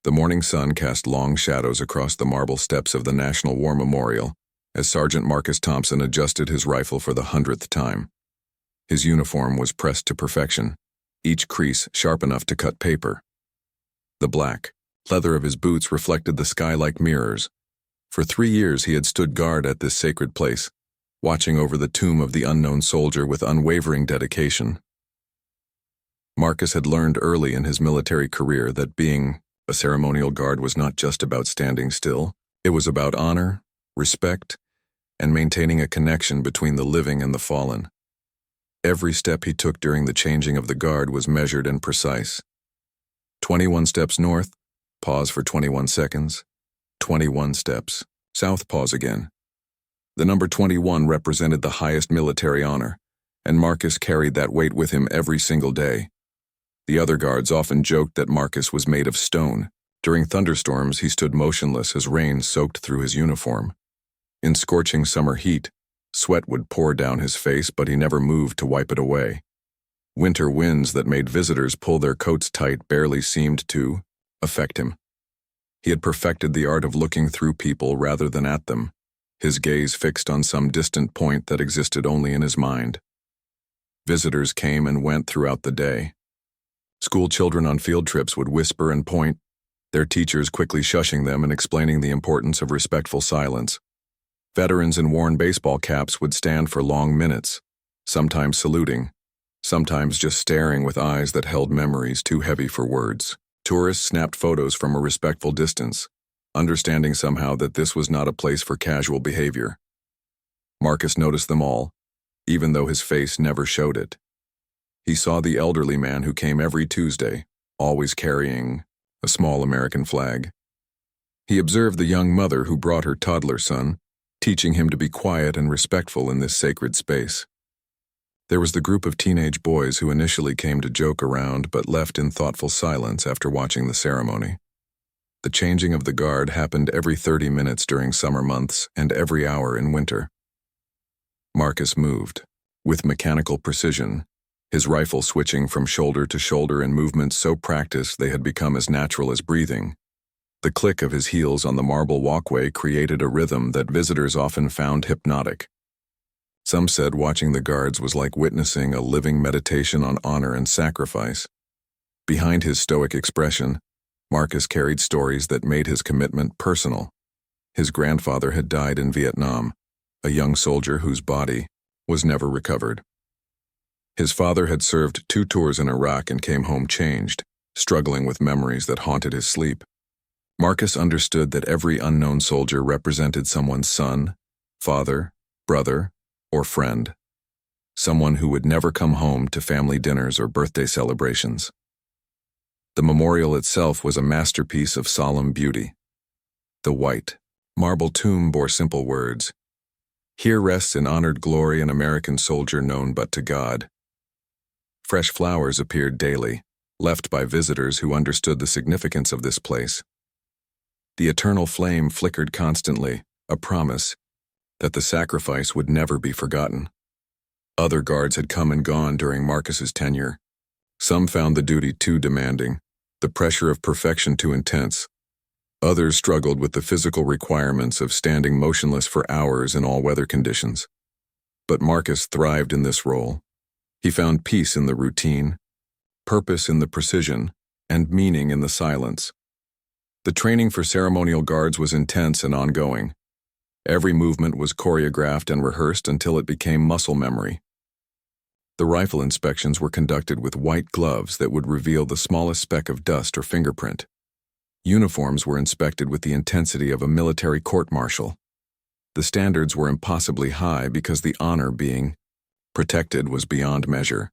The morning sun cast long shadows across the marble steps of the National War Memorial as Sergeant Marcus Thompson adjusted his rifle for the 100th time. His uniform was pressed to perfection, each crease sharp enough to cut paper. The black leather of his boots reflected the sky like mirrors. For 3 years he had stood guard at this sacred place, watching over the tomb of the unknown soldier with unwavering dedication. Marcus had learned early in his military career that being a ceremonial guard was not just about standing still. It was about honor, respect, and maintaining a connection between the living and the fallen. Every step he took during the changing of the guard was measured and precise. 21 steps north, pause for 21 seconds. 21 steps, south, pause again. The number 21 represented the highest military honor, and Marcus carried that weight with him every single day. The other guards often joked that Marcus was made of stone. During thunderstorms, he stood motionless as rain soaked through his uniform. In scorching summer heat, sweat would pour down his face, but he never moved to wipe it away. Winter winds that made visitors pull their coats tight barely seemed to affect him. He had perfected the art of looking through people rather than at them, his gaze fixed on some distant point that existed only in his mind. Visitors came and went throughout the day. School children on field trips would whisper and point, their teachers quickly shushing them and explaining the importance of respectful silence. Veterans in worn baseball caps would stand for long minutes, sometimes saluting, sometimes just staring with eyes that held memories too heavy for words. Tourists snapped photos from a respectful distance, understanding somehow that this was not a place for casual behavior. Marcus noticed them all, even though his face never showed it. He saw the elderly man who came every Tuesday, always carrying a small American flag. He observed the young mother who brought her toddler son, teaching him to be quiet and respectful in this sacred space. There was the group of teenage boys who initially came to joke around but left in thoughtful silence after watching the ceremony. The changing of the guard happened every 30 minutes during summer months and every hour in winter. Marcus moved, with mechanical precision, his rifle switching from shoulder to shoulder in movements so practiced they had become as natural as breathing. The click of his heels on the marble walkway created a rhythm that visitors often found hypnotic. Some said watching the guards was like witnessing a living meditation on honor and sacrifice. Behind his stoic expression, Marcus carried stories that made his commitment personal. His grandfather had died in Vietnam, a young soldier whose body was never recovered. His father had served 2 tours in Iraq and came home changed, struggling with memories that haunted his sleep. Marcus understood that every unknown soldier represented someone's son, father, brother, or friend, someone who would never come home to family dinners or birthday celebrations. The memorial itself was a masterpiece of solemn beauty. The white, marble tomb bore simple words, "Here rests in honored glory an American soldier known but to God." Fresh flowers appeared daily, left by visitors who understood the significance of this place. The eternal flame flickered constantly, a promise that the sacrifice would never be forgotten. Other guards had come and gone during Marcus's tenure. Some found the duty too demanding, the pressure of perfection too intense. Others struggled with the physical requirements of standing motionless for hours in all weather conditions. But Marcus thrived in this role. He found peace in the routine, purpose in the precision, and meaning in the silence. The training for ceremonial guards was intense and ongoing. Every movement was choreographed and rehearsed until it became muscle memory. The rifle inspections were conducted with white gloves that would reveal the smallest speck of dust or fingerprint. Uniforms were inspected with the intensity of a military court-martial. The standards were impossibly high because the honor being protected was beyond measure.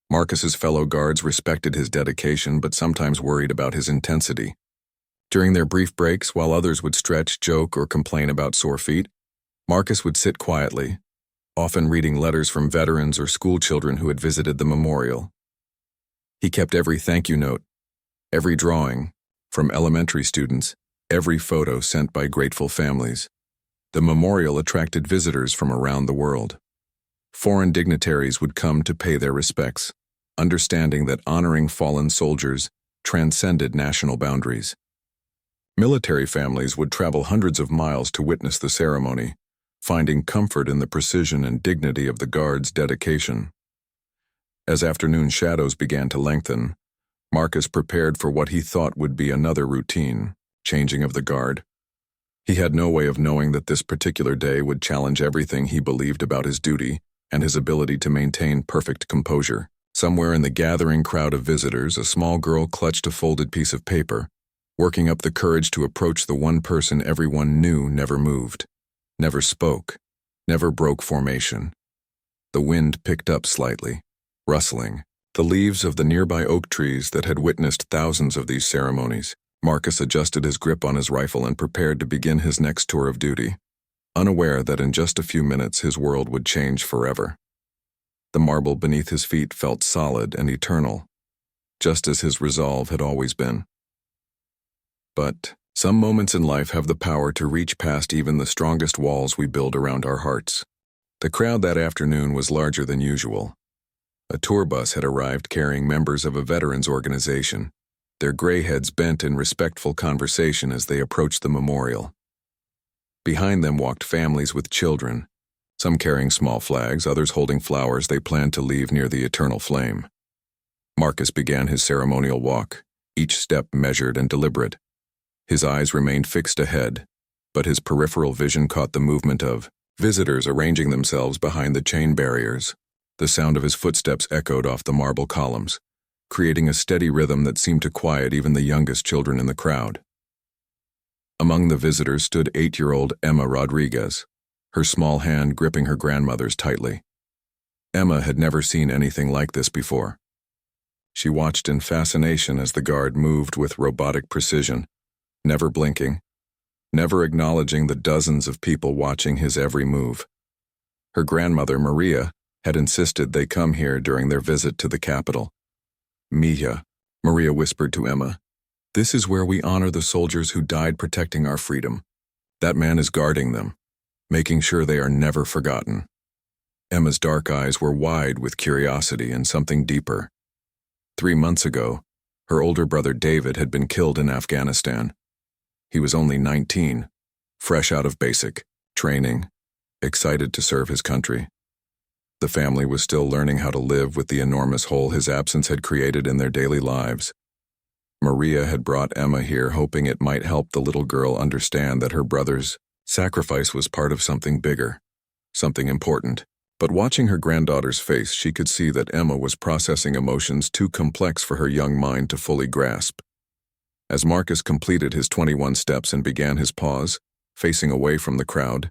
Marcus's fellow guards respected his dedication but sometimes worried about his intensity. During their brief breaks, while others would stretch, joke, or complain about sore feet, Marcus would sit quietly, often reading letters from veterans or school children who had visited the memorial. He kept every thank you note, every drawing, from elementary students, every photo sent by grateful families. The memorial attracted visitors from around the world. Foreign dignitaries would come to pay their respects, understanding that honoring fallen soldiers transcended national boundaries. Military families would travel hundreds of miles to witness the ceremony, finding comfort in the precision and dignity of the guard's dedication. As afternoon shadows began to lengthen, Marcus prepared for what he thought would be another routine, changing of the guard. He had no way of knowing that this particular day would challenge everything he believed about his duty and his ability to maintain perfect composure. Somewhere in the gathering crowd of visitors, a small girl clutched a folded piece of paper, working up the courage to approach the one person everyone knew never moved, never spoke, never broke formation. The wind picked up slightly, rustling, the leaves of the nearby oak trees that had witnessed thousands of these ceremonies. Marcus adjusted his grip on his rifle and prepared to begin his next tour of duty, unaware that in just a few minutes his world would change forever. The marble beneath his feet felt solid and eternal, just as his resolve had always been. But some moments in life have the power to reach past even the strongest walls we build around our hearts. The crowd that afternoon was larger than usual. A tour bus had arrived carrying members of a veterans organization, their gray heads bent in respectful conversation as they approached the memorial. Behind them walked families with children, some carrying small flags, others holding flowers they planned to leave near the eternal flame. Marcus began his ceremonial walk, each step measured and deliberate. His eyes remained fixed ahead, but his peripheral vision caught the movement of visitors arranging themselves behind the chain barriers. The sound of his footsteps echoed off the marble columns, creating a steady rhythm that seemed to quiet even the youngest children in the crowd. Among the visitors stood 8-year-old Emma Rodriguez, her small hand gripping her grandmother's tightly. Emma had never seen anything like this before. She watched in fascination as the guard moved with robotic precision, never blinking, never acknowledging the dozens of people watching his every move. Her grandmother, Maria, had insisted they come here during their visit to the capital. "Mija," Maria whispered to Emma, "this is where we honor the soldiers who died protecting our freedom. That man is guarding them, making sure they are never forgotten." Emma's dark eyes were wide with curiosity and something deeper. 3 months ago, her older brother David had been killed in Afghanistan. He was only 19, fresh out of basic training, excited to serve his country. The family was still learning how to live with the enormous hole his absence had created in their daily lives. Maria had brought Emma here hoping it might help the little girl understand that her brother's sacrifice was part of something bigger, something important. But watching her granddaughter's face, she could see that Emma was processing emotions too complex for her young mind to fully grasp. As Marcus completed his 21 steps and began his pause, facing away from the crowd,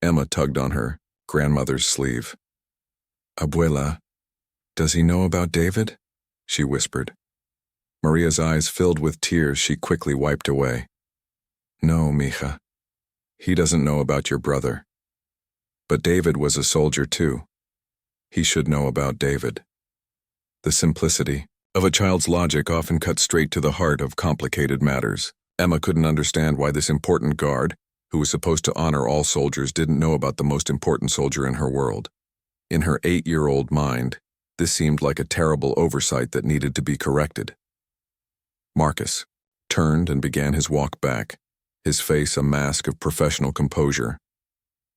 Emma tugged on her grandmother's sleeve. "Abuela, does he know about David?" she whispered. Maria's eyes filled with tears she quickly wiped away. "No, mija. He doesn't know about your brother. But David was a soldier too. He should know about David." The simplicity of a child's logic often cuts straight to the heart of complicated matters. Emma couldn't understand why this important guard, who was supposed to honor all soldiers, didn't know about the most important soldier in her world. In her 8-year-old mind, this seemed like a terrible oversight that needed to be corrected. Marcus turned and began his walk back, his face a mask of professional composure.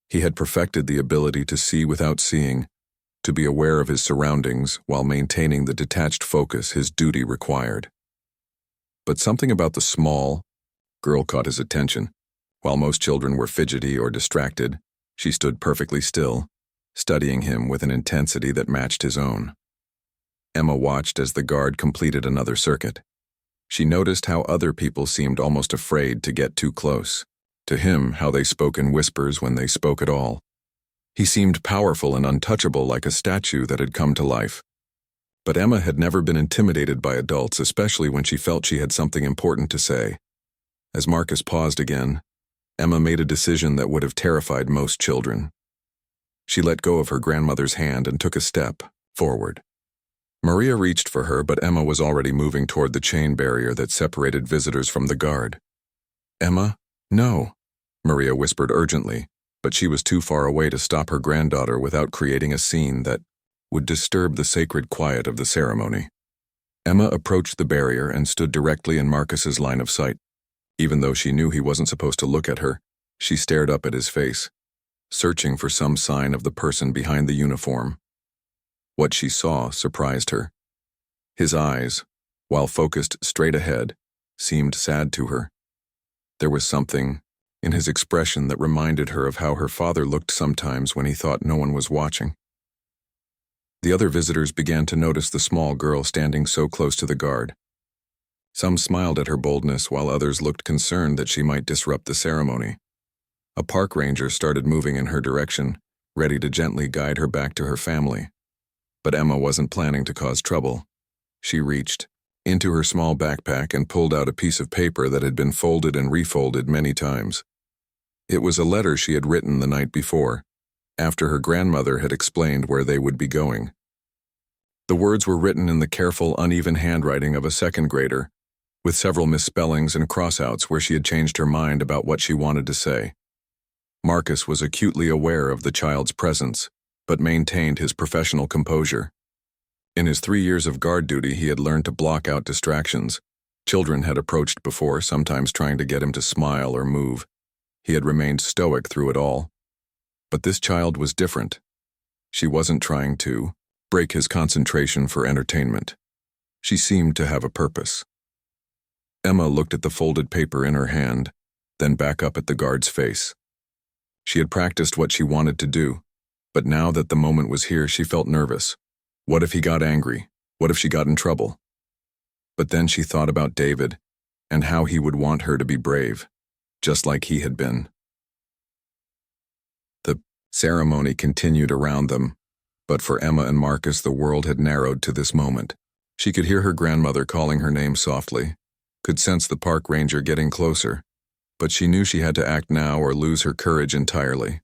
He had perfected the ability to see without seeing, to be aware of his surroundings while maintaining the detached focus his duty required. But something about the small girl caught his attention. While most children were fidgety or distracted, she stood perfectly still, studying him with an intensity that matched his own. Emma watched as the guard completed another circuit. She noticed how other people seemed almost afraid to get too close. To him, how they spoke in whispers when they spoke at all. He seemed powerful and untouchable, like a statue that had come to life. But Emma had never been intimidated by adults, especially when she felt she had something important to say. As Marcus paused again, Emma made a decision that would have terrified most children. She let go of her grandmother's hand and took a step forward. Maria reached for her, but Emma was already moving toward the chain barrier that separated visitors from the guard. "Emma, no," Maria whispered urgently, but she was too far away to stop her granddaughter without creating a scene that would disturb the sacred quiet of the ceremony. Emma approached the barrier and stood directly in Marcus's line of sight. Even though she knew he wasn't supposed to look at her, she stared up at his face, searching for some sign of the person behind the uniform. What she saw surprised her. His eyes, while focused straight ahead, seemed sad to her. There was something in his expression that reminded her of how her father looked sometimes when he thought no one was watching. The other visitors began to notice the small girl standing so close to the guard. Some smiled at her boldness, while others looked concerned that she might disrupt the ceremony. A park ranger started moving in her direction, ready to gently guide her back to her family. But Emma wasn't planning to cause trouble. She reached into her small backpack and pulled out a piece of paper that had been folded and refolded many times. It was a letter she had written the night before, after her grandmother had explained where they would be going. The words were written in the careful, uneven handwriting of a second grader, with several misspellings and crossouts where she had changed her mind about what she wanted to say. Marcus was acutely aware of the child's presence, but maintained his professional composure. In his 3 years of guard duty, he had learned to block out distractions. Children had approached before, sometimes trying to get him to smile or move. He had remained stoic through it all. But this child was different. She wasn't trying to break his concentration for entertainment. She seemed to have a purpose. Emma looked at the folded paper in her hand, then back up at the guard's face. She had practiced what she wanted to do, but now that the moment was here, she felt nervous. What if he got angry? What if she got in trouble? But then she thought about David and how he would want her to be brave, just like he had been. The ceremony continued around them, but for Emma and Marcus, the world had narrowed to this moment. She could hear her grandmother calling her name softly, could sense the park ranger getting closer, but she knew she had to act now or lose her courage entirely.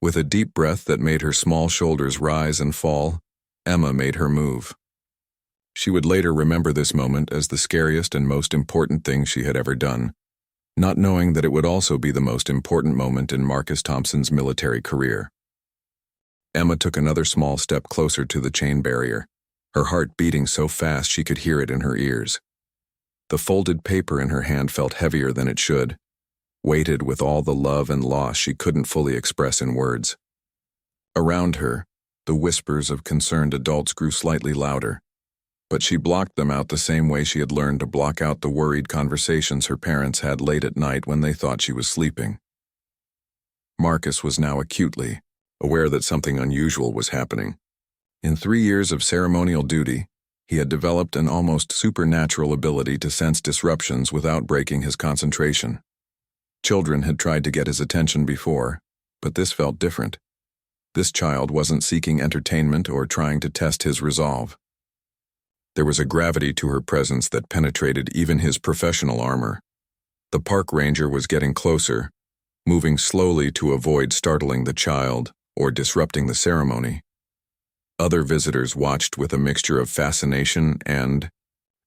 With a deep breath that made her small shoulders rise and fall, Emma made her move. She would later remember this moment as the scariest and most important thing she had ever done, not knowing that it would also be the most important moment in Marcus Thompson's military career. Emma took another small step closer to the chain barrier, her heart beating so fast she could hear it in her ears. The folded paper in her hand felt heavier than it should, weighted with all the love and loss she couldn't fully express in words. Around her, the whispers of concerned adults grew slightly louder, but she blocked them out the same way she had learned to block out the worried conversations her parents had late at night when they thought she was sleeping. Marcus was now acutely aware that something unusual was happening. In 3 years of ceremonial duty, he had developed an almost supernatural ability to sense disruptions without breaking his concentration. Children had tried to get his attention before, but this felt different. This child wasn't seeking entertainment or trying to test his resolve. There was a gravity to her presence that penetrated even his professional armor. The park ranger was getting closer, moving slowly to avoid startling the child or disrupting the ceremony. Other visitors watched with a mixture of fascination and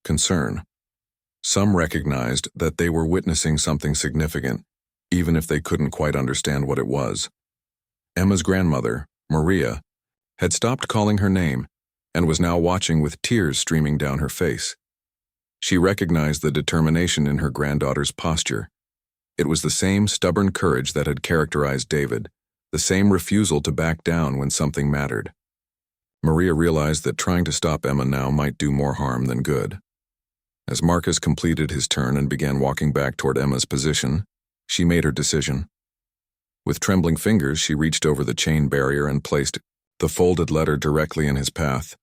concern. Some recognized that they were witnessing something significant, even if they couldn't quite understand what it was. Emma's grandmother, Maria, had stopped calling her name and was now watching with tears streaming down her face. She recognized the determination in her granddaughter's posture. It was the same stubborn courage that had characterized David, the same refusal to back down when something mattered. Maria realized that trying to stop Emma now might do more harm than good. As Marcus completed his turn and began walking back toward Emma's position, she made her decision. With trembling fingers, she reached over the chain barrier and placed the folded letter directly in his path,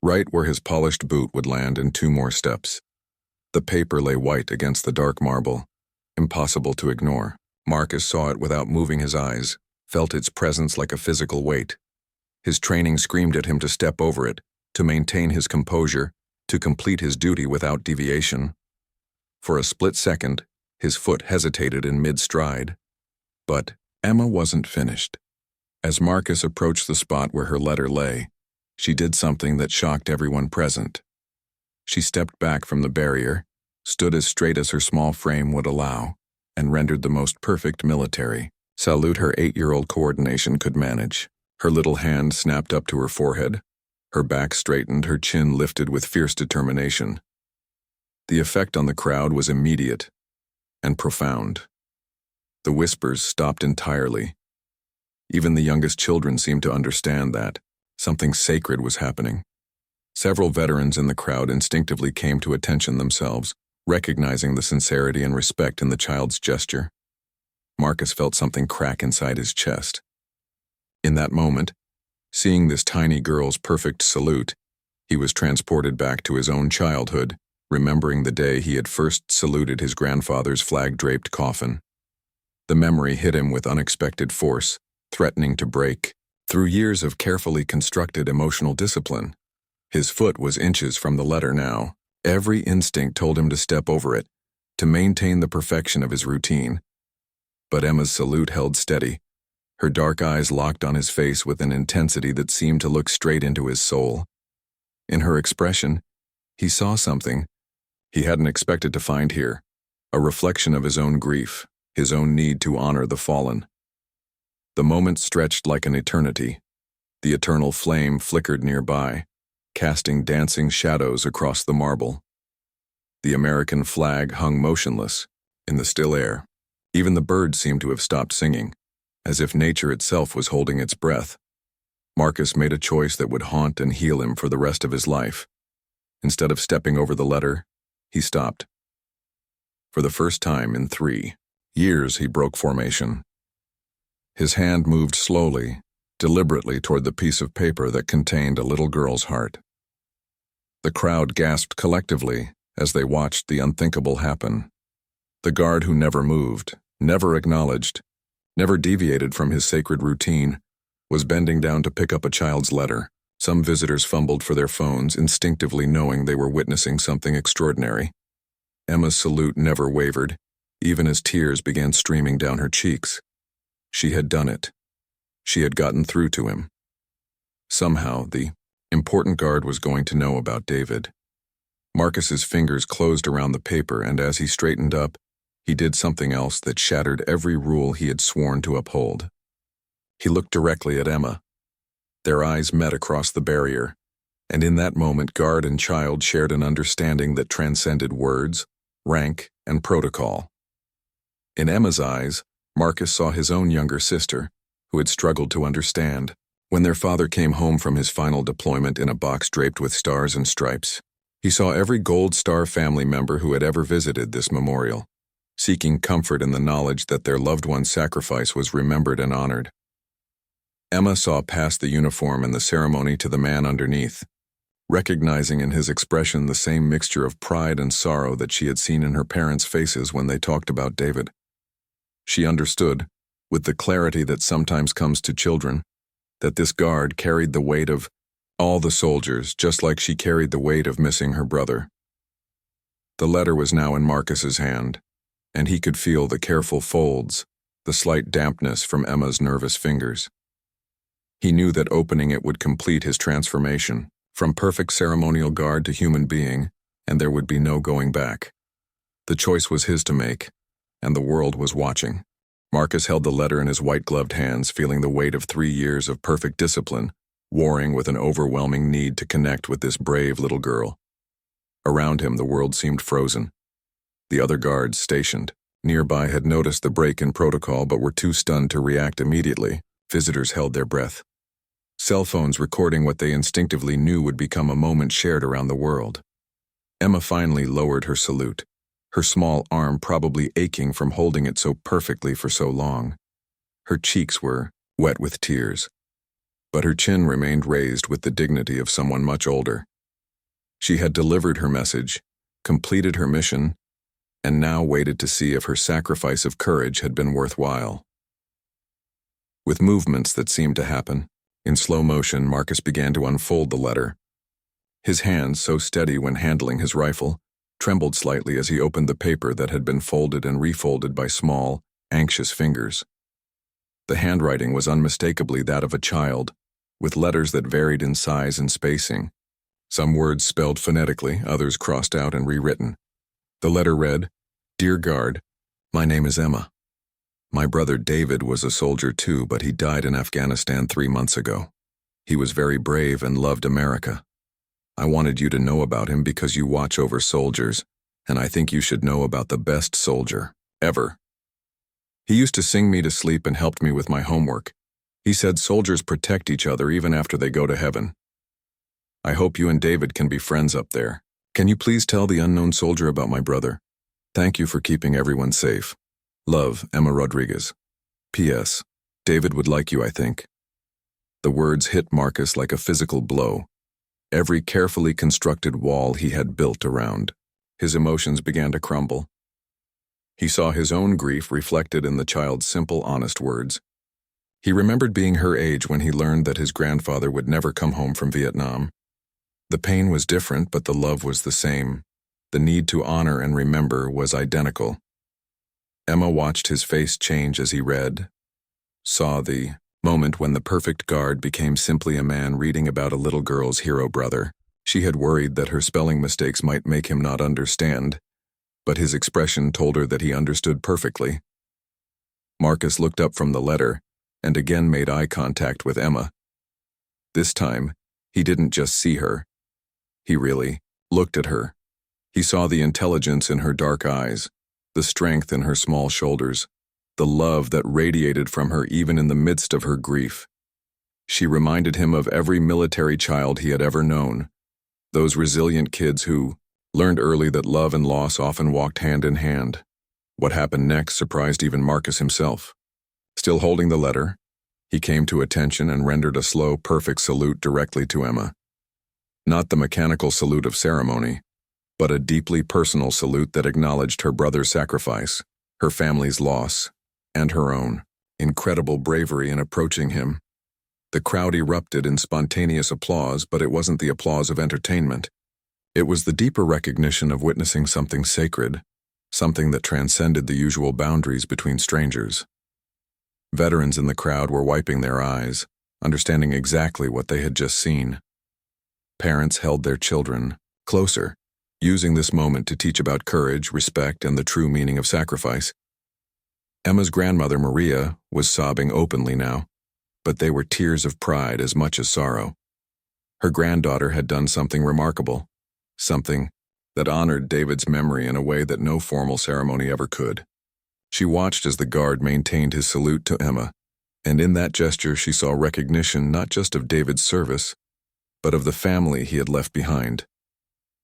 right where his polished boot would land in 2 more steps. The paper lay white against the dark marble, impossible to ignore. Marcus saw it without moving his eyes, felt its presence like a physical weight. His training screamed at him to step over it, to maintain his composure, to complete his duty without deviation. For a split second, his foot hesitated in mid-stride. But Emma wasn't finished. As Marcus approached the spot where her letter lay, she did something that shocked everyone present. She stepped back from the barrier, stood as straight as her small frame would allow, and rendered the most perfect military salute her 8-year-old coordination could manage. Her little hand snapped up to her forehead, her back straightened, her chin lifted with fierce determination. The effect on the crowd was immediate. and profound. The whispers stopped entirely. Even the youngest children seemed to understand that something sacred was happening. Several veterans in the crowd instinctively came to attention themselves, recognizing the sincerity and respect in the child's gesture. Marcus felt something crack inside his chest. In that moment, seeing this tiny girl's perfect salute, he was transported back to his own childhood, remembering the day he had first saluted his grandfather's flag-draped coffin. The memory hit him with unexpected force, threatening to break. Through years of carefully constructed emotional discipline, his foot was inches from the letter now. Every instinct told him to step over it, to maintain the perfection of his routine. But Emma's salute held steady, her dark eyes locked on his face with an intensity that seemed to look straight into his soul. In her expression, he saw something he hadn't expected to find here, a reflection of his own grief, his own need to honor the fallen. The moment stretched like an eternity. The eternal flame flickered nearby, casting dancing shadows across the marble. The American flag hung motionless in the still air. Even the birds seemed to have stopped singing, as if nature itself was holding its breath. Marcus made a choice that would haunt and heal him for the rest of his life. Instead of stepping over the letter, he stopped. For the first time in 3 years, he broke formation. His hand moved slowly, deliberately toward the piece of paper that contained a little girl's heart. The crowd gasped collectively as they watched the unthinkable happen. The guard who never moved, never acknowledged, never deviated from his sacred routine, was bending down to pick up a child's letter. Some visitors fumbled for their phones, instinctively knowing they were witnessing something extraordinary. Emma's salute never wavered, even as tears began streaming down her cheeks. She had done it. She had gotten through to him. Somehow, the important guard was going to know about David. Marcus's fingers closed around the paper, and as he straightened up, he did something else that shattered every rule he had sworn to uphold. He looked directly at Emma. Their eyes met across the barrier, and in that moment guard and child shared an understanding that transcended words, rank, and protocol. In Emma's eyes, Marcus saw his own younger sister, who had struggled to understand. When their father came home from his final deployment in a box draped with stars and stripes, he saw every Gold Star family member who had ever visited this memorial, seeking comfort in the knowledge that their loved one's sacrifice was remembered and honored. Emma saw past the uniform and the ceremony to the man underneath, recognizing in his expression the same mixture of pride and sorrow that she had seen in her parents' faces when they talked about David. She understood, with the clarity that sometimes comes to children, that this guard carried the weight of all the soldiers, just like she carried the weight of missing her brother. The letter was now in Marcus's hand, and he could feel the careful folds, the slight dampness from Emma's nervous fingers. He knew that opening it would complete his transformation, from perfect ceremonial guard to human being, and there would be no going back. The choice was his to make, and the world was watching. Marcus held the letter in his white-gloved hands, feeling the weight of 3 years of perfect discipline, warring with an overwhelming need to connect with this brave little girl. Around him, the world seemed frozen. The other guards stationed nearby had noticed the break in protocol but were too stunned to react immediately. Visitors held their breath. Cell phones recording what they instinctively knew would become a moment shared around the world. Emma finally lowered her salute, her small arm probably aching from holding it so perfectly for so long. Her cheeks were wet with tears, but her chin remained raised with the dignity of someone much older. She had delivered her message, completed her mission, and now waited to see if her sacrifice of courage had been worthwhile. With movements that seemed to happen, in slow motion, Marcus began to unfold the letter. His hands, so steady when handling his rifle, trembled slightly as he opened the paper that had been folded and refolded by small, anxious fingers. The handwriting was unmistakably that of a child, with letters that varied in size and spacing. Some words spelled phonetically, others crossed out and rewritten. The letter read, "Dear Guard, my name is Emma. My brother David was a soldier too, but he died in Afghanistan 3 months ago. He was very brave and loved America. I wanted you to know about him because you watch over soldiers, and I think you should know about the best soldier, ever. He used to sing me to sleep and helped me with my homework. He said soldiers protect each other even after they go to heaven. I hope you and David can be friends up there. Can you please tell the unknown soldier about my brother? Thank you for keeping everyone safe. Love, Emma Rodriguez. P.S. David would like you, I think. The words hit Marcus like a physical blow. Every carefully constructed wall he had built around. His emotions began to crumble. He saw his own grief reflected in the child's simple, honest words. He remembered being her age when he learned that his grandfather would never come home from Vietnam. The pain was different, but the love was the same. The need to honor and remember was identical. Emma watched his face change as he read, saw the moment when the perfect guard became simply a man reading about a little girl's hero brother. She had worried that her spelling mistakes might make him not understand, but his expression told her that he understood perfectly. Marcus looked up from the letter and again made eye contact with Emma. This time, he didn't just see her. He really looked at her. He saw the intelligence in her dark eyes, the strength in her small shoulders, the love that radiated from her even in the midst of her grief. She reminded him of every military child he had ever known, those resilient kids who learned early that love and loss often walked hand in hand. What happened next surprised even Marcus himself. Still holding the letter, he came to attention and rendered a slow, perfect salute directly to Emma. Not the mechanical salute of ceremony, but a deeply personal salute that acknowledged her brother's sacrifice, her family's loss, and her own incredible bravery in approaching him. The crowd erupted in spontaneous applause, but it wasn't the applause of entertainment. It was the deeper recognition of witnessing something sacred, something that transcended the usual boundaries between strangers. Veterans in the crowd were wiping their eyes, understanding exactly what they had just seen. Parents held their children closer, using this moment to teach about courage, respect, and the true meaning of sacrifice. Emma's grandmother, Maria, was sobbing openly now, but they were tears of pride as much as sorrow. Her granddaughter had done something remarkable, something that honored David's memory in a way that no formal ceremony ever could. She watched as the guard maintained his salute to Emma, and in that gesture she saw recognition not just of David's service, but of the family he had left behind.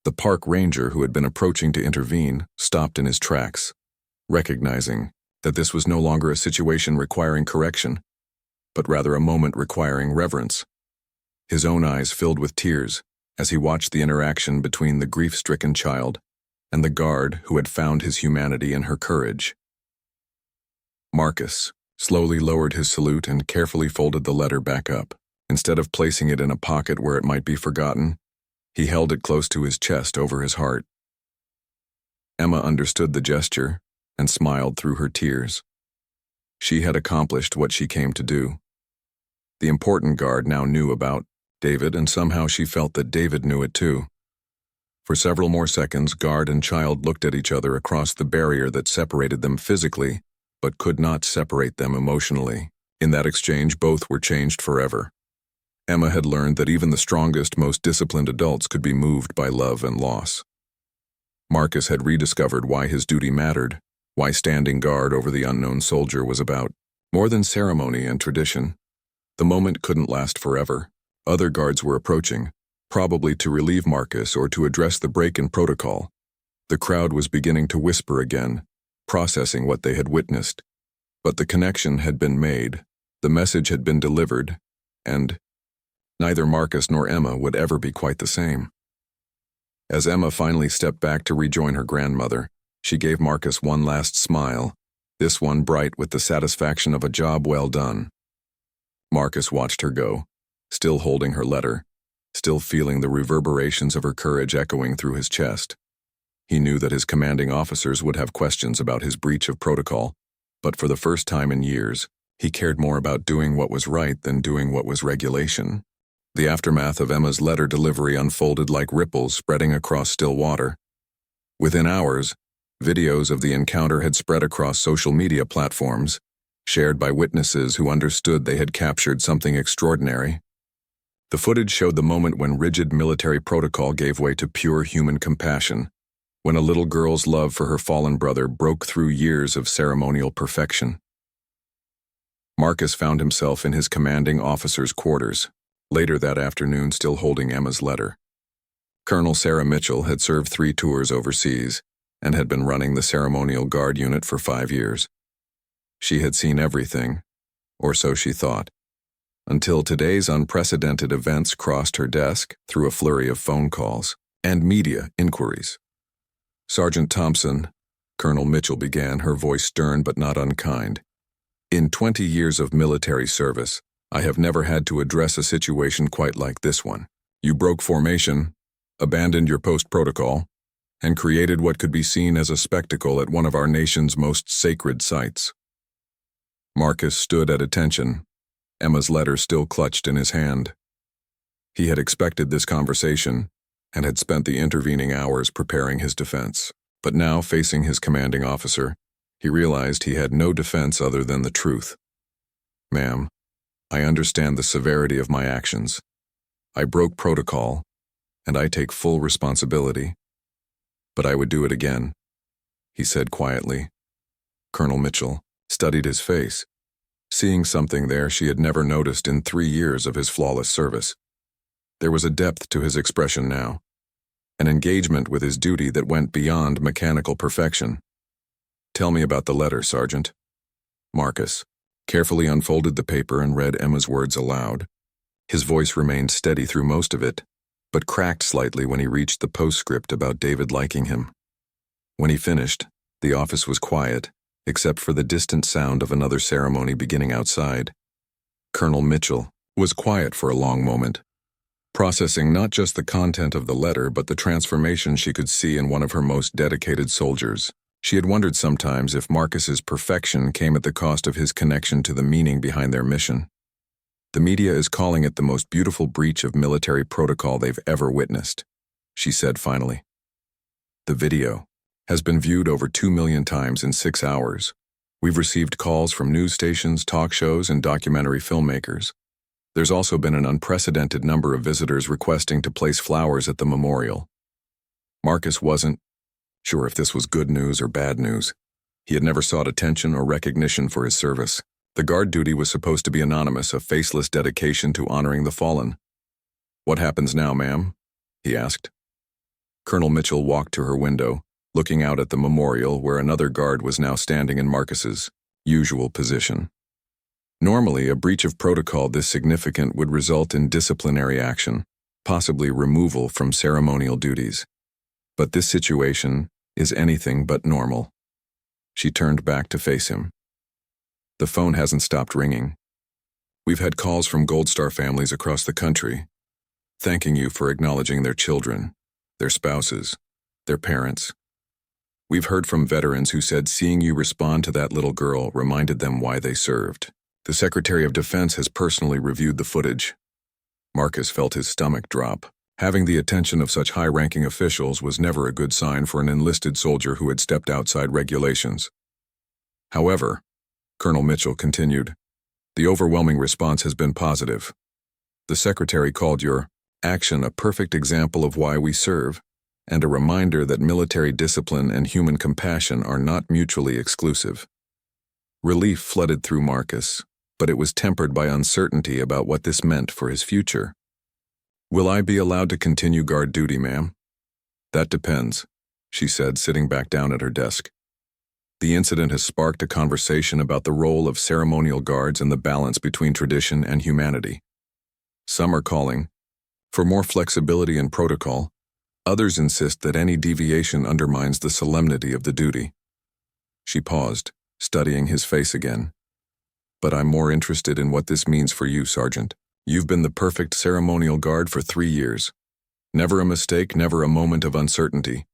The park ranger who had been approaching to intervene stopped in his tracks, recognizing that this was no longer a situation requiring correction, but rather a moment requiring reverence. His own eyes filled with tears as he watched the interaction between the grief-stricken child and the guard who had found his humanity in her courage. Marcus slowly lowered his salute and carefully folded the letter back up. Instead of placing it in a pocket where it might be forgotten, he held it close to his chest over his heart. Emma understood the gesture and smiled through her tears. She had accomplished what she came to do. The important guard now knew about David, and somehow she felt that David knew it too. For several more seconds, guard and child looked at each other across the barrier that separated them physically, but could not separate them emotionally. In that exchange, both were changed forever. Emma had learned that even the strongest, most disciplined adults could be moved by love and loss. Marcus had rediscovered why his duty mattered, why standing guard over the unknown soldier was about more than ceremony and tradition. The moment couldn't last forever. Other guards were approaching, probably to relieve Marcus or to address the break in protocol. The crowd was beginning to whisper again, processing what they had witnessed. But the connection had been made, the message had been delivered, and neither Marcus nor Emma would ever be quite the same. As Emma finally stepped back to rejoin her grandmother, she gave Marcus one last smile, this one bright with the satisfaction of a job well done. Marcus watched her go, still holding her letter, still feeling the reverberations of her courage echoing through his chest. He knew that his commanding officers would have questions about his breach of protocol, but for the first time in years, he cared more about doing what was right than doing what was regulation. The aftermath of Emma's letter delivery unfolded like ripples spreading across still water. Within hours, videos of the encounter had spread across social media platforms, shared by witnesses who understood they had captured something extraordinary. The footage showed the moment when rigid military protocol gave way to pure human compassion, when a little girl's love for her fallen brother broke through years of ceremonial perfection. Marcus found himself in his commanding officer's quarters, later that afternoon still holding Emma's letter. Colonel Sarah Mitchell had served 3 tours overseas and had been running the ceremonial guard unit for 5 years. She had seen everything, or so she thought, until today's unprecedented events crossed her desk through a flurry of phone calls and media inquiries. "Sergeant Thompson," Colonel Mitchell began, her voice stern but not unkind. "In 20 years of military service, I have never had to address a situation quite like this one. You broke formation, abandoned your post protocol, and created what could be seen as a spectacle at one of our nation's most sacred sites." Marcus stood at attention, Emma's letter still clutched in his hand. He had expected this conversation and had spent the intervening hours preparing his defense. But now, facing his commanding officer, he realized he had no defense other than the truth. "Ma'am, I understand the severity of my actions. I broke protocol, and I take full responsibility. But I would do it again," he said quietly. Colonel Mitchell studied his face, seeing something there she had never noticed in 3 years of his flawless service. There was a depth to his expression now, an engagement with his duty that went beyond mechanical perfection. "Tell me about the letter, Sergeant." Marcus carefully unfolded the paper and read Emma's words aloud. His voice remained steady through most of it, but cracked slightly when he reached the postscript about David liking him. When he finished, the office was quiet, except for the distant sound of another ceremony beginning outside. Colonel Mitchell was quiet for a long moment, processing not just the content of the letter but the transformation she could see in one of her most dedicated soldiers. She had wondered sometimes if Marcus's perfection came at the cost of his connection to the meaning behind their mission. "The media is calling it the most beautiful breach of military protocol they've ever witnessed," she said finally. "The video has been viewed over 2 million times in 6 hours. We've received calls from news stations, talk shows, and documentary filmmakers. There's also been an unprecedented number of visitors requesting to place flowers at the memorial." Marcus wasn't sure if this was good news or bad news. He had never sought attention or recognition for his service. The guard duty was supposed to be anonymous, a faceless dedication to honoring the fallen. "What happens now, ma'am?" he asked. Colonel Mitchell walked to her window, looking out at the memorial where another guard was now standing in Marcus's usual position. Normally, a breach of protocol this significant would result in disciplinary action, possibly removal from ceremonial duties. But this situation is anything but normal. She turned back to face him. "The phone hasn't stopped ringing. We've had calls from Gold Star families across the country, thanking you for acknowledging their children, their spouses, their parents. We've heard from veterans who said seeing you respond to that little girl reminded them why they served. The Secretary of Defense has personally reviewed the footage." Marcus felt his stomach drop. Having the attention of such high-ranking officials was never a good sign for an enlisted soldier who had stepped outside regulations. "However," Colonel Mitchell continued, "the overwhelming response has been positive. The Secretary called your action a perfect example of why we serve, and a reminder that military discipline and human compassion are not mutually exclusive." Relief flooded through Marcus, but it was tempered by uncertainty about what this meant for his future. "Will I be allowed to continue guard duty, ma'am?" "That depends," she said, sitting back down at her desk. "The incident has sparked a conversation about the role of ceremonial guards and the balance between tradition and humanity. Some are calling for more flexibility in protocol. Others insist that any deviation undermines the solemnity of the duty." She paused, studying his face again. "But I'm more interested in what this means for you, Sergeant. You've been the perfect ceremonial guard for 3 years. Never a mistake, never a moment of uncertainty.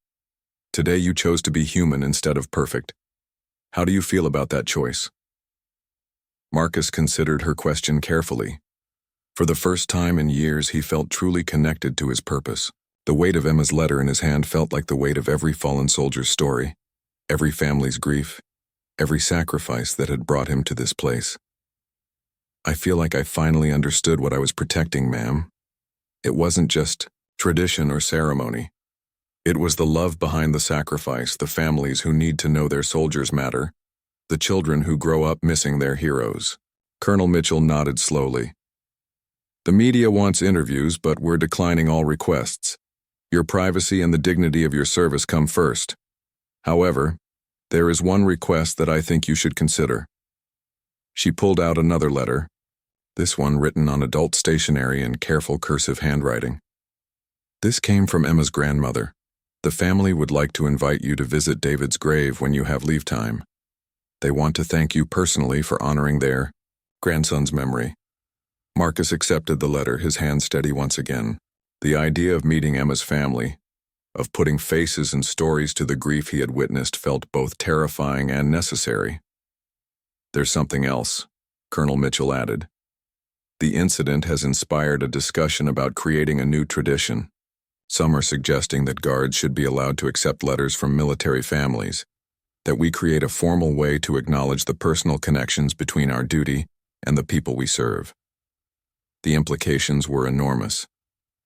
Today you chose to be human instead of perfect. How do you feel about that choice?" Marcus considered her question carefully. For the first time in years, he felt truly connected to his purpose. The weight of Emma's letter in his hand felt like the weight of every fallen soldier's story, every family's grief, every sacrifice that had brought him to this place. "I feel like I finally understood what I was protecting, ma'am. It wasn't just tradition or ceremony. It was the love behind the sacrifice, the families who need to know their soldiers matter, the children who grow up missing their heroes. Colonel Mitchell nodded slowly. The media wants interviews, but we're declining all requests. Your privacy and the dignity of your service come first. However, there is one request that I think you should consider. She pulled out another letter, this one written on adult stationery in careful cursive handwriting. This came from Emma's grandmother. The family would like to invite you to visit David's grave when you have leave time. They want to thank you personally for honoring their grandson's memory. Marcus accepted the letter, his hand steady once again. The idea of meeting Emma's family, of putting faces and stories to the grief he had witnessed, felt both terrifying and necessary. There's something else, Colonel Mitchell added. The incident has inspired a discussion about creating a new tradition. Some are suggesting that guards should be allowed to accept letters from military families, that we create a formal way to acknowledge the personal connections between our duty and the people we serve. The implications were enormous.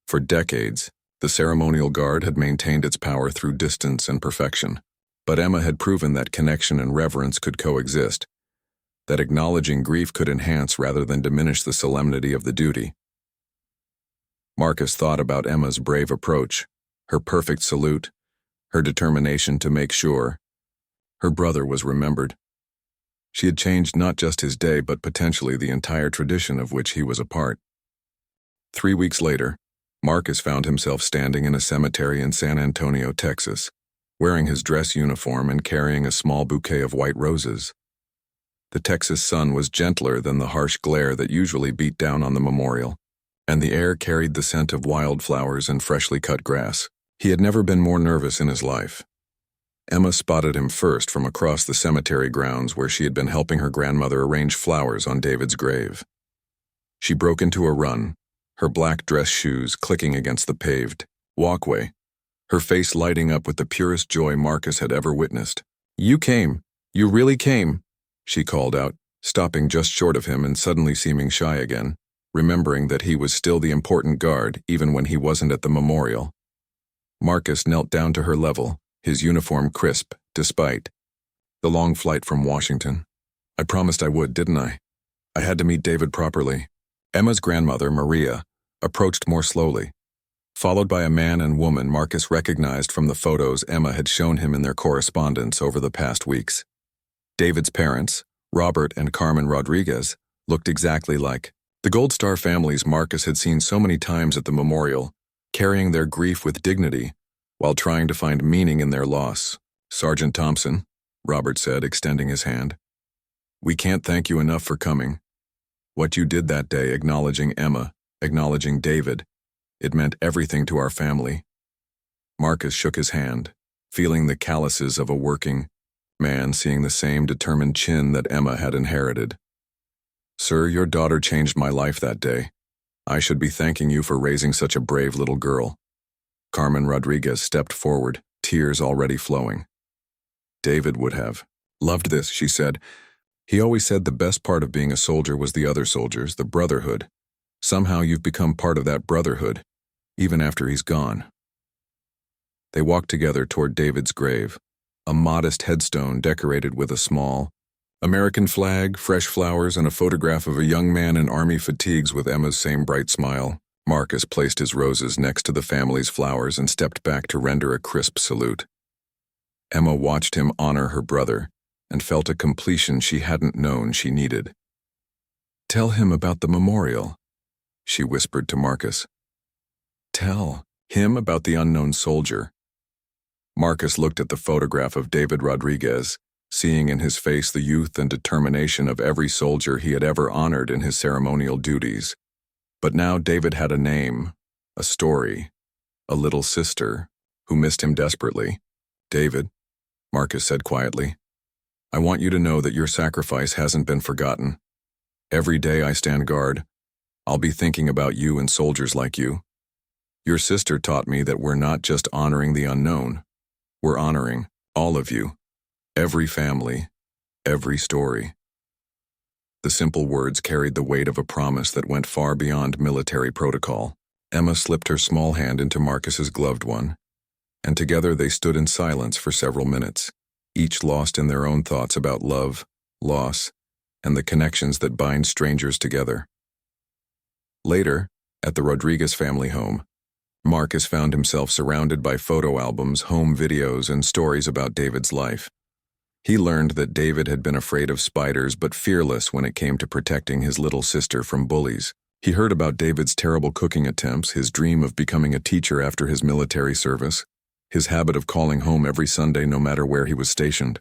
For decades, the ceremonial guard had maintained its power through distance and perfection, but Emma had proven that connection and reverence could coexist, that acknowledging grief could enhance rather than diminish the solemnity of the duty. Marcus thought about Emma's brave approach, her perfect salute, her determination to make sure her brother was remembered. She had changed not just his day, but potentially the entire tradition of which he was a part. 3 weeks later, Marcus found himself standing in a cemetery in San Antonio, Texas, wearing his dress uniform and carrying a small bouquet of white roses. The Texas sun was gentler than the harsh glare that usually beat down on the memorial, and the air carried the scent of wildflowers and freshly cut grass. He had never been more nervous in his life. Emma spotted him first from across the cemetery grounds where she had been helping her grandmother arrange flowers on David's grave. She broke into a run, her black dress shoes clicking against the paved walkway, her face lighting up with the purest joy Marcus had ever witnessed. "You came. You really came," she called out, stopping just short of him and suddenly seeming shy again, remembering that he was still the important guard even when he wasn't at the memorial. Marcus knelt down to her level, his uniform crisp, despite the long flight from Washington. "I promised I would, didn't I? I had to meet David properly." Emma's grandmother, Maria, approached more slowly. Followed by a man and woman Marcus recognized from the photos Emma had shown him in their correspondence over the past weeks. David's parents, Robert and Carmen Rodriguez, looked exactly like the Gold Star families Marcus had seen so many times at the memorial, carrying their grief with dignity while trying to find meaning in their loss. "Sergeant Thompson," Robert said, extending his hand. "We can't thank you enough for coming. What you did that day, acknowledging Emma, acknowledging David, it meant everything to our family." Marcus shook his hand, feeling the calluses of a working man, seeing the same determined chin that Emma had inherited. "Sir, your daughter changed my life that day. I should be thanking you for raising such a brave little girl." Carmen Rodriguez stepped forward, tears already flowing. "David would have loved this," she said. "He always said the best part of being a soldier was the other soldiers, the brotherhood. Somehow you've become part of that brotherhood, even after he's gone." They walked together toward David's grave, a modest headstone decorated with a small American flag, fresh flowers, and a photograph of a young man in army fatigues with Emma's same bright smile. Marcus placed his roses next to the family's flowers and stepped back to render a crisp salute. Emma watched him honor her brother and felt a completion she hadn't known she needed. "Tell him about the memorial," she whispered to Marcus. "Tell him about the unknown soldier." Marcus looked at the photograph of David Rodriguez, seeing in his face the youth and determination of every soldier he had ever honored in his ceremonial duties. But now David had a name, a story, a little sister who missed him desperately. "David," Marcus said quietly, "I want you to know that your sacrifice hasn't been forgotten. Every day I stand guard, I'll be thinking about you and soldiers like you. Your sister taught me that we're not just honoring the unknown, we're honoring all of you, every family, every story." The simple words carried the weight of a promise that went far beyond military protocol. Emma slipped her small hand into Marcus's gloved one, and together they stood in silence for several minutes, each lost in their own thoughts about love, loss, and the connections that bind strangers together. Later, at the Rodriguez family home, Marcus found himself surrounded by photo albums, home videos, and stories about David's life. He learned that David had been afraid of spiders but fearless when it came to protecting his little sister from bullies. He heard about David's terrible cooking attempts, his dream of becoming a teacher after his military service, his habit of calling home every Sunday no matter where he was stationed.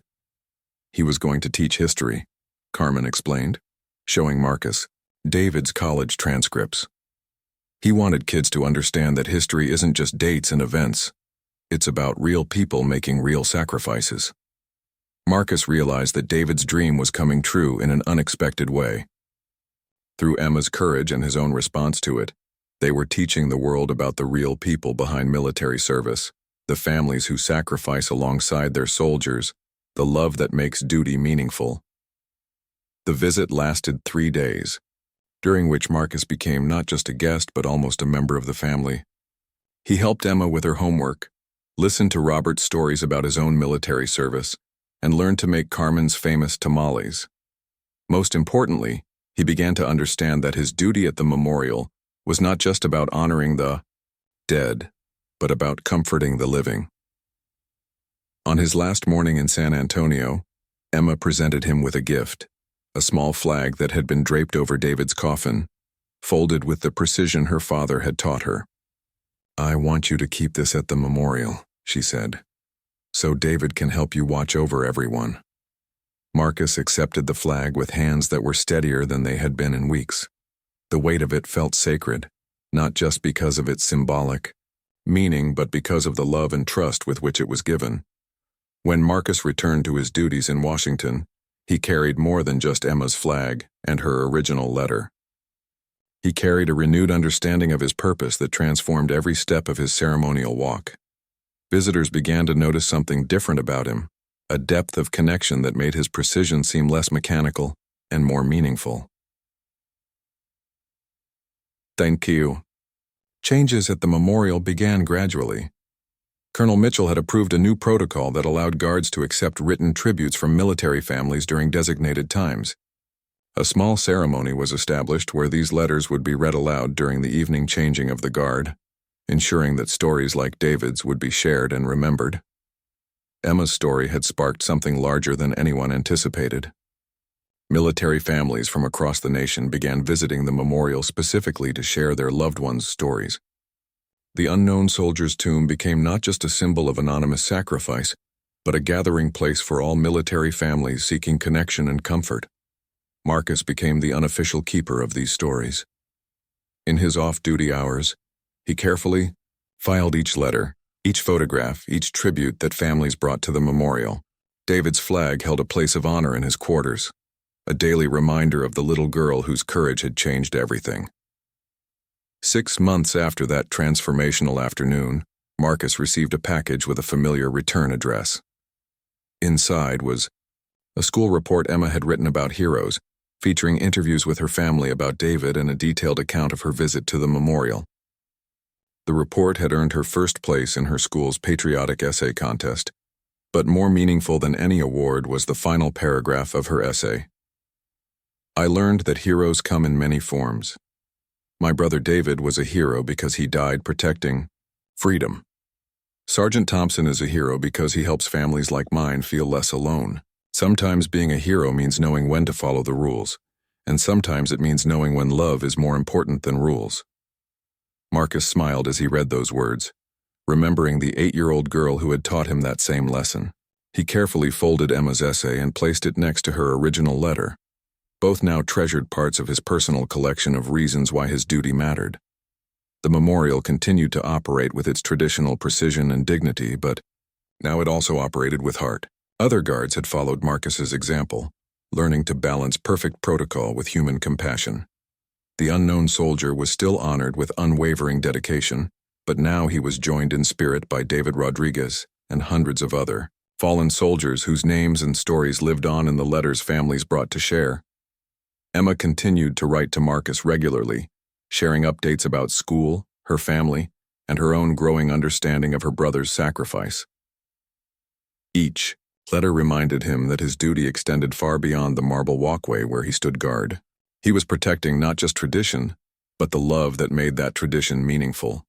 He was going to teach history, Carmen explained, showing Marcus David's college transcripts. He wanted kids to understand that history isn't just dates and events. It's about real people making real sacrifices. Marcus realized that David's dream was coming true in an unexpected way. Through Emma's courage and his own response to it, they were teaching the world about the real people behind military service, the families who sacrifice alongside their soldiers, the love that makes duty meaningful. The visit lasted 3 days, during which Marcus became not just a guest but almost a member of the family. He helped Emma with her homework, listened to Robert's stories about his own military service, and learned to make Carmen's famous tamales. Most importantly, he began to understand that his duty at the memorial was not just about honoring the dead, but about comforting the living. On his last morning in San Antonio, Emma presented him with a gift, a small flag that had been draped over David's coffin, folded with the precision her father had taught her. "I want you to keep this at the memorial," she said, "so David can help you watch over everyone." Marcus accepted the flag with hands that were steadier than they had been in weeks. The weight of it felt sacred, not just because of its symbolic meaning, but because of the love and trust with which it was given. When Marcus returned to his duties in Washington, he carried more than just Emma's flag and her original letter. He carried a renewed understanding of his purpose that transformed every step of his ceremonial walk. Visitors began to notice something different about him, a depth of connection that made his precision seem less mechanical and more meaningful. Thank you. Changes at the memorial began gradually. Colonel Mitchell had approved a new protocol that allowed guards to accept written tributes from military families during designated times. A small ceremony was established where these letters would be read aloud during the evening changing of the guard, ensuring that stories like David's would be shared and remembered. Emma's story had sparked something larger than anyone anticipated. Military families from across the nation began visiting the memorial specifically to share their loved ones' stories. The unknown soldier's tomb became not just a symbol of anonymous sacrifice, but a gathering place for all military families seeking connection and comfort. Marcus became the unofficial keeper of these stories. In his off-duty hours, he carefully filed each letter, each photograph, each tribute that families brought to the memorial. David's flag held a place of honor in his quarters, a daily reminder of the little girl whose courage had changed everything. 6 months after that transformational afternoon, Marcus received a package with a familiar return address. Inside was a school report Emma had written about heroes, featuring interviews with her family about David and a detailed account of her visit to the memorial. The report had earned her first place in her school's patriotic essay contest, but more meaningful than any award was the final paragraph of her essay. "I learned that heroes come in many forms. My brother David was a hero because he died protecting freedom. Sergeant Thompson is a hero because he helps families like mine feel less alone. Sometimes being a hero means knowing when to follow the rules, and sometimes it means knowing when love is more important than rules." Marcus smiled as he read those words, remembering the 8-year-old girl who had taught him that same lesson. He carefully folded Emma's essay and placed it next to her original letter, both now treasured parts of his personal collection of reasons why his duty mattered. The memorial continued to operate with its traditional precision and dignity, but now it also operated with heart. Other guards had followed Marcus's example, learning to balance perfect protocol with human compassion. The unknown soldier was still honored with unwavering dedication, but now he was joined in spirit by David Rodriguez and hundreds of other fallen soldiers whose names and stories lived on in the letters families brought to share. Emma continued to write to Marcus regularly, sharing updates about school, her family, and her own growing understanding of her brother's sacrifice. Each letter reminded him that his duty extended far beyond the marble walkway where he stood guard. He was protecting not just tradition, but the love that made that tradition meaningful.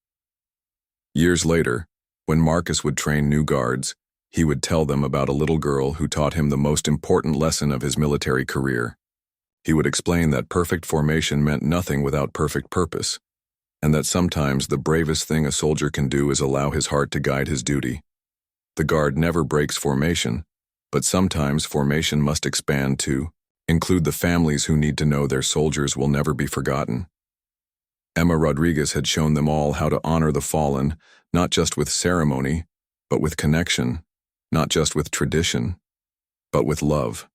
Years later, when Marcus would train new guards, he would tell them about a little girl who taught him the most important lesson of his military career. He would explain that perfect formation meant nothing without perfect purpose, and that sometimes the bravest thing a soldier can do is allow his heart to guide his duty. The guard never breaks formation, but sometimes formation must expand to include the families who need to know their soldiers will never be forgotten. Emma Rodriguez had shown them all how to honor the fallen, not just with ceremony, but with connection, not just with tradition, but with love.